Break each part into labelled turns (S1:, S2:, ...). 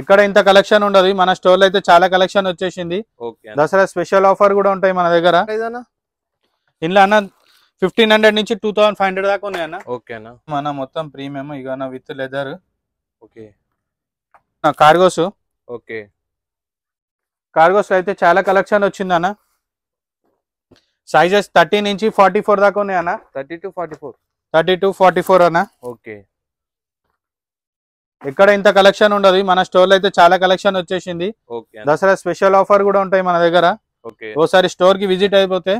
S1: ఎక్కడ ఇంత కలెక్షన్ ఉండదు, మన స్టోర్ లో అయితే చాలా కలెక్షన్ వచ్చేసింది. దసరా స్పెషల్ ఆఫర్ కూడా ఉంటాయి మన దగ్గర. ఇంట్లో అన్న 1500 నుంచి 2500 దాకా ఉన్నాయి అన్న.
S2: ఓకేనా
S1: మన మొత్తం ప్రీమియం ఇక with leather. Okay cargos.
S2: Okay
S1: cargos అయితే చాలా కలెక్షన్ వచ్చింది అన్న. సైజెస్ 30 నుంచి 44 దాకా ఉన్నాయి అన్న.
S2: 30 to 44.
S1: 30 to 44 అన్న.
S2: ఓకే
S1: ఎక్కడ ఇంత కలెక్షన్ ఉండదు, మన స్టోర్ లో అయితే చాలా కలెక్షన్ వచ్చేసింది. దసరా స్పెషల్ ఆఫర్ కూడా ఉంటాయి మన దగ్గర. ఓసారి స్టోర్ కి విజిట్ అయిపోతే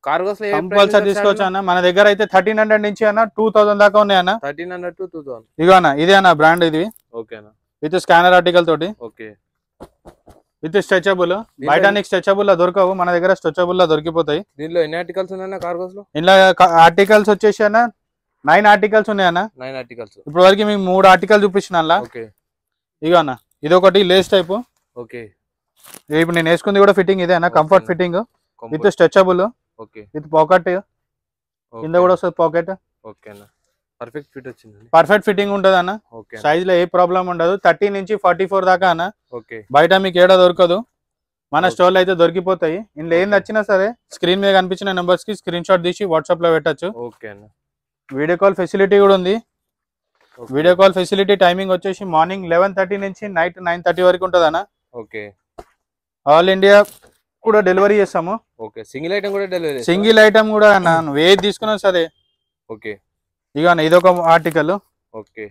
S1: కంపల్సరీ తీసుకోవచ్చు అన్న. మన దగ్గర అయితే 1300 నుంచి అన్న 2000 దాకా ఉన్నాయి అన్న.
S2: 1300 to 2000.
S1: ఇగో అన్న ఇదే అన్న బ్రాండ్ ఇది.
S2: ఓకేనా
S1: విత్ స్కానర్ ఆర్టికల్ తోటి.
S2: Okay
S1: with stretchable. బయట నీకు స్ట్రెచబుల్ లో దొరకవు, మన దగ్గర స్ట్రెచబుల్ లో దొరికిపోతాయి.
S2: దీనిలో ఎన్ని ఆర్టికల్స్ ఉన్నాయన్న కార్గోస్ లో?
S1: ఇలా ఆర్టికల్స్ వచ్చేసి అన్న 9 ఆర్టికల్స్ ఉన్నాయన్న.
S2: 9 ఆర్టికల్స్.
S1: ఇప్పుడు వరకు మీకు 3 ఆర్టికల్ చూపించిన అలా. ఇగో అన్న ఇది ఒకటి లేస్ టైప్.
S2: ఓకే
S1: ఇప్పుడు నేను వేసుకుంది కూడా ఫిట్టింగ్ ఇదే అన్న, comfort fitting with stretchable.
S2: Okay
S1: with pocket కింద కూడా వస్తుంది పాకెట్.
S2: ఓకేనా పర్ఫెక్ట్ ఫిట్ వచ్చింది.
S1: పర్ఫెక్ట్ ఫిట్టింగ్ ఉంటది అన్న. సైజ్ లో ఏ ప్రాబ్లం ఉండదు. 30 నుంచి 44 దాకా అన్న.
S2: ఓకే బయట
S1: మీకు ఏడా దొరకదు, మన స్టోర్ లో అయితే దొరికిపోతాయి. ఇందులో ఏం నచ్చినా సరే స్క్రీన్ మీద కనిపించిన నెంబర్స్ కి స్క్రీన్ షాట్ తీసి వాట్సాప్ లో పెట్టచ్చు.
S2: ఓకే అన్న
S1: వీడియో కాల్ ఫెసిలిటీ కూడా ఉంది. వీడియో కాల్ ఫెసిలిటీ టైమింగ్ వచ్చేసి మార్నింగ్ 11:30 నుంచి నైట్ 9:30 వరకు ఉంటది అన్న.
S2: ఓకే
S1: ఆల్ ఇండియా కూడా డెలివరీ చేస్తాము.
S2: ఓకే సింగిల్ ఐటమ్ కూడా డెలివరీ? సింగిల్
S1: ఐటమ్ కూడా అన్న, నువ్వు ఏది తీసుకున్నా సరే.
S2: ఓకే
S1: ఇక ఇదొక ఆర్టికల్.
S2: ఓకే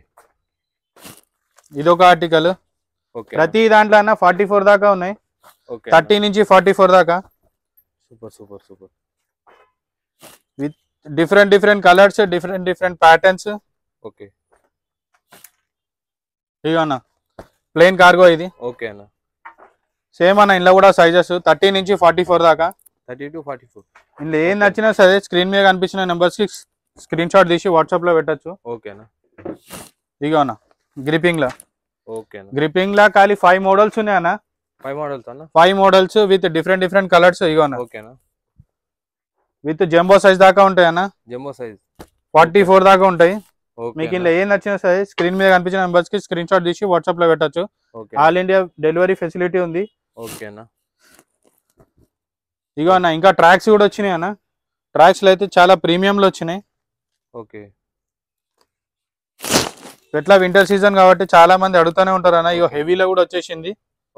S1: ఇదొక ఆర్టికల్. ప్రతి దాంట్లో అన్న 44 దాకా ఉన్నాయి. 30 నుంచి 44 దాకా.
S2: Super super super.
S1: With different colours, different patterns.
S2: Okay
S1: ఇక అన్న ప్లెయిన్ కార్గో ఇది.
S2: ఓకే అన్న
S1: సేమ్ అన్న ఇంట్లో కూడా సైజెస్ 30 నుంచి 44 దాకా.
S2: 30 to 44.
S1: ఇందులో ఏం నచ్చినా సరే స్క్రీన్ మీద కనిపించిన నెంబర్స్ కి స్క్రీన్ షాట్ తీసి వాట్సాప్ లో పెట్టచ్చు.
S2: ఓకేనా
S1: ఇగో అన్న గ్రిప్పింగ్ లా.
S2: ఓకేనా
S1: గ్రిప్పింగ్ లా ఖాళీ 5 మోడల్స్ ఉన్నాయి అన్న.
S2: 5 మోడల్స్ అన్న.
S1: 5 మోడల్స్ విత్ డిఫరెంట్ కలర్స్. ఇగో అన్న
S2: ఓకేనా
S1: విత్ జంబో సైజ్ దాకా ఉంటాయి అన్న.
S2: జంబో సైజ్
S1: 44 దాకా ఉంటాయి. మీకు ఇందులో ఏం నచ్చినా సరే స్క్రీన్ మీద కనిపించిన నెంబర్స్ కి స్క్రీన్ షాట్ తీసి వాట్సాప్ లో పెట్టచ్చు. ఆల్ ఇండియా డెలివరీ ఫెసిలిటీ ఉంది.
S2: ఓకేనా
S1: ఇగో అన్న ఇంకా ట్రాక్స్ కూడా వచ్చినాయి అన్న. ట్రాక్స్ లో అయితే చాలా ప్రీమియం లో వచ్చినాయి.
S2: ఓకే
S1: ఎట్లా వింటర్ సీజన్ కాబట్టి చాలా మంది అడుగుతూనే ఉంటారు అన్న. ఇగో హెవీలో కూడా వచ్చేసింది.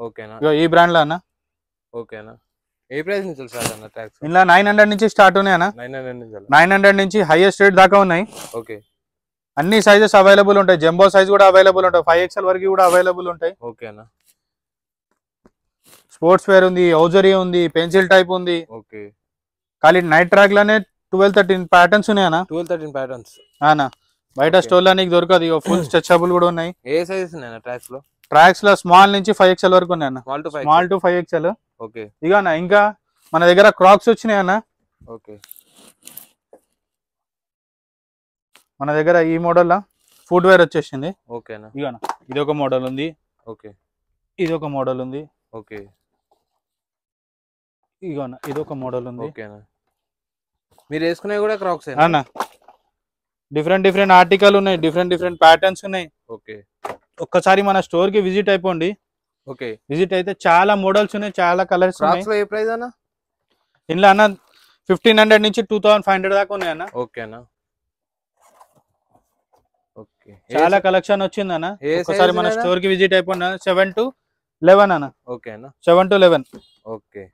S2: ఓకేనా
S1: ఇగో ఈ బ్రాండ్ లో అన్న.
S2: ఓకేనా ఏ ప్రైస్ నుంచి స్టార్ట్ అన్న ట్రాక్స్?
S1: ఇలా 900 నుంచి స్టార్ట్ ఉన్నాయి అన్న. 900 నుంచి హైయెస్ట్ రేట్ దాకా ఉన్నాయి.
S2: ఓకే
S1: అన్ని సైజెస్ అవైలబుల్ ఉంటాయి. జంబో సైజ్ కూడా అవైలబుల్ ఉంటాయి. 5XL వరకు కూడా అవైలబుల్ ఉంటాయి.
S2: ఓకేనా
S1: స్పోర్ట్స్ వేర్ ఉంది, ఔజరీ ఉంది, పెన్సిల్ టైప్ ఉంది.
S2: ఓకే
S1: ఖాళీ నైట్ ట్రాక్ లోనే 12-13 ప్యాటర్న్స్ ఉన్నాయి అన్న.
S2: 12-13 ప్యాటర్న్స్
S1: అన్న. బయట స్టోర్ లో నీకు దొరకదు. ఇక ఫుల్ స్ట్రెచబుల్ కూడా ఉన్నాయి.
S2: ఏ సైజెస్ ఉన్నాయి ట్రాక్స్ లో?
S1: ట్రాక్స్ లో స్మాల్ నుంచి 5XL వరకు ఉన్నాయి అన్న.
S2: Small
S1: to 5XL.
S2: ఓకే
S1: ఇక అన్న ఇంకా మన దగ్గర క్రాక్స్ వచ్చినాయి అన్న.
S2: ఓకే
S1: మన దగ్గర ఈ మోడల్ లా ఫుట్ వేర్ వచ్చేసింది.
S2: ఓకేనా
S1: ఇక అన్న ఇదొక మోడల్ ఉంది.
S2: ఓకే
S1: ఇదొక మోడల్ ఉంది.
S2: ఓకే
S1: ఇక అన్న ఇదొక మోడల్ ఉంది.
S2: ఓకేనా మీరు వేసుకునే కూడా క్రాక్స్
S1: అన్న. డిఫరెంట్ ఆర్టికల్ ఉన్నాయి. డిఫరెంట్ ప్యాటర్న్స్ ఉన్నాయి.
S2: ఓకే
S1: ఒక్కసారి మన స్టోర్ కి విజిట్ అయిపోండి.
S2: ఓకే
S1: విజిట్ అయితే చాలా మోడల్స్ ఉన్నాయి, చాలా కలర్స్ ఉన్నాయి.
S2: ఏ ప్రైస్ అన్న?
S1: ఇందులో అన్న 1500 నుంచి 2500 దాకా ఉన్నాయి అన్న.
S2: ఓకేనా ఓకే
S1: చాలా కలెక్షన్ వచ్చింది అన్న. ఒకసారి మన స్టోర్ కి విజిట్ అయిపోయినా 7 to 11 అన్న.
S2: ఓకేనా
S1: 7 to 11.
S2: Okay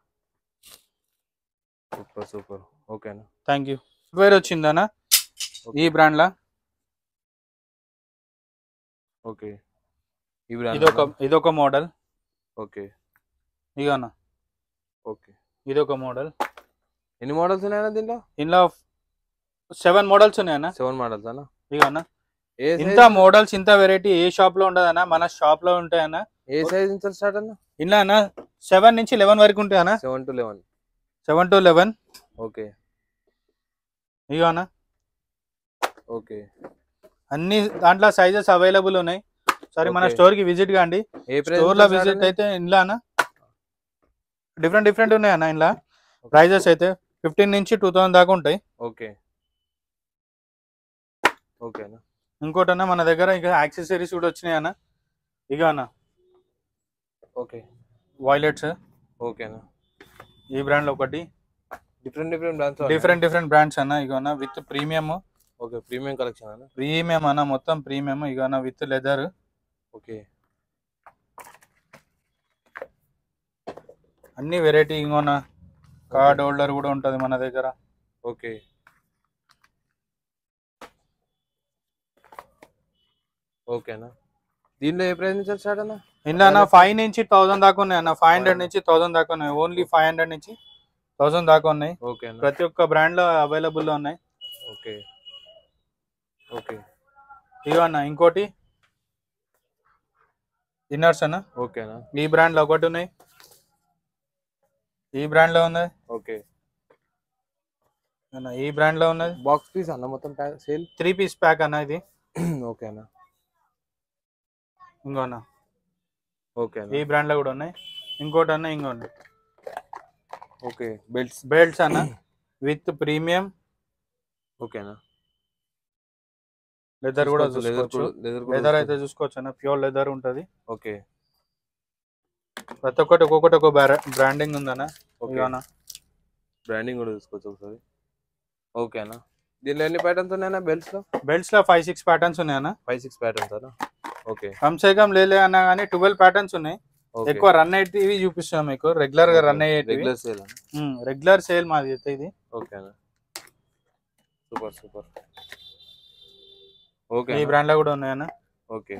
S2: super super. ఓకేనా
S1: థ్యాంక్ యూ. వేర్ వచ్చింది అన్న ఈ బ్రాండ్ లా.
S2: ఓకే ఈ బ్రాండ్
S1: ఇదొక మోడల్.
S2: ఓకే
S1: ఇక అన్న
S2: ఓకే
S1: ఇదొక మోడల్.
S2: ఎన్ని మోడల్స్ ఉన్నాయన్న దీంట్లో?
S1: ఇందులో 7 మోడల్స్ ఉన్నాయి అన్న.
S2: 7 మోడల్స్ అన్న.
S1: ఇక అన్న ఇంత మోడల్స్ ఇంత వెరైటీ ఏ షాప్ లో ఉండదు అన్న, మన షాప్ లో ఉంటాయి అన్న.
S2: ఏ సైజ్ నుంచి స్టార్ట్ అన్న?
S1: ఇందులో అన్న 7 నుంచి 11 వరకు ఉంటాయి అన్న.
S2: 7 to 11.
S1: 7 to 11.
S2: ఓకే
S1: ఇక అన్న
S2: ఓకే
S1: అన్ని దాంట్లో సైజెస్ అవైలబుల్ ఉన్నాయి. సరే మన స్టోర్ కి విజిట్ కాండి. స్టోర్ లో విజిట్ అయితే ఇంట్లో అన్న డిఫరెంట్ ఉన్నాయి అన్న. ఇంట్లో ప్రైజెస్ అయితే 15 నుంచి 2000 దాకా ఉంటాయి.
S2: ఓకే ఓకేనా
S1: ఇంకోటి అన్న మన దగ్గర ఇక యాక్సెసరీస్ కూడా వచ్చినాయి అన్న. ఇక అన్న
S2: ఓకే
S1: వాయిలెట్స్
S2: ఓకేనా.
S1: ఈ బ్రాండ్ ఒకటి,
S2: డిఫరెంట్ బ్రాండ్స్,
S1: డిఫరెంట్ బ్రాండ్స్ అన్న. ఇగోనా with premium.
S2: Okay, premium collection అన్న.
S1: ప్రీమియం అన్న, మొత్తం ప్రీమియం. ఇగోనా విత్ లెదర్.
S2: ఓకే,
S1: అన్ని వెరైటీ. ఇంకోనా కార్డ్ హోల్డర్ కూడా ఉంటది మన దగ్గర.
S2: ఓకే ఓకేనా. దీనిలో ఏ ప్రైస్ నుంచి స్టార్ట్ అన్న?
S1: ఇందులో 5 నుంచి 1000 దాకా ఉన్నాయి అన్న. 500 నుంచి 1000 దాకా ఉన్నాయి. ఓన్లీ 500 నుంచి 1000 దాకా ఉన్నాయి.
S2: ఓకే,
S1: ప్రతి ఒక్క బ్రాండ్ లో అవైలబుల్ లో ఉన్నాయి.
S2: Okay okay.
S1: ఇవన్న ఇంకోటి ఇన్నర్స్ అన్న.
S2: ఓకేనా.
S1: ఈ బ్రాండ్ లో ఒకటి ఉన్నాయి, ఈ బ్రాండ్ లో ఉన్నాయి.
S2: ఓకే,
S1: ఈ బ్రాండ్ లో ఉన్నది.
S2: బాక్స్ పీస్ అన్న, మొత్తం సేల్
S1: 3 పీస్ ప్యాక్ అన్న ఇది.
S2: ఓకేనా.
S1: ఇంకోనా
S2: ఓకే,
S1: ఈ బ్రాండ్ లో కూడా ఉన్నాయి. ఇంకోటి అన్న ఇంకోటి.
S2: ఓకే,
S1: బెల్ట్స్ అన్న విత్ ప్రీమియం.
S2: ఓకేనా.
S1: లెదర్ కూడా చూసుకోవచ్చు. లెదర్ అయితే చూసుకోవచ్చు అన్న, ప్యూర్ లెదర్ ఉంటది.
S2: ఓకే,
S1: ప్రతి ఒక్కటి ఒక్కొక్కటి ఒక బ్రాండింగ్ ఉందన్న.
S2: ఓకేనా. బ్రాండింగ్ కూడా చూసుకోవచ్చు ఒకసారి. ఓకేనా. దీనిలో ఎన్ని ప్యాటర్న్స్ ఉన్నాయన్నా బెల్ట్స్
S1: లో 5-6 ప్యాటర్న్స్ ఉన్నాయన్న.
S2: 5-6 ప్యాటర్న్స్ అన్న. ఓకే,
S1: కమ్సే కమ్ లేలే అన్నా కానీ 12 ప్యాటర్న్స్ ఉన్నాయి. ఎక్కువ రన్ అయ్యేటివి చూపిస్తాం మీకు. రెగ్యులర్ గా రన్ అయ్యేటివి. రెగ్యులర్ సేల్ మాది అయితే ఇది.
S2: ఓకేనా. సూపర్. ఓకే,
S1: ఈ బ్రాండ్ లో కూడా ఉన్నాయన్న.
S2: ఓకే.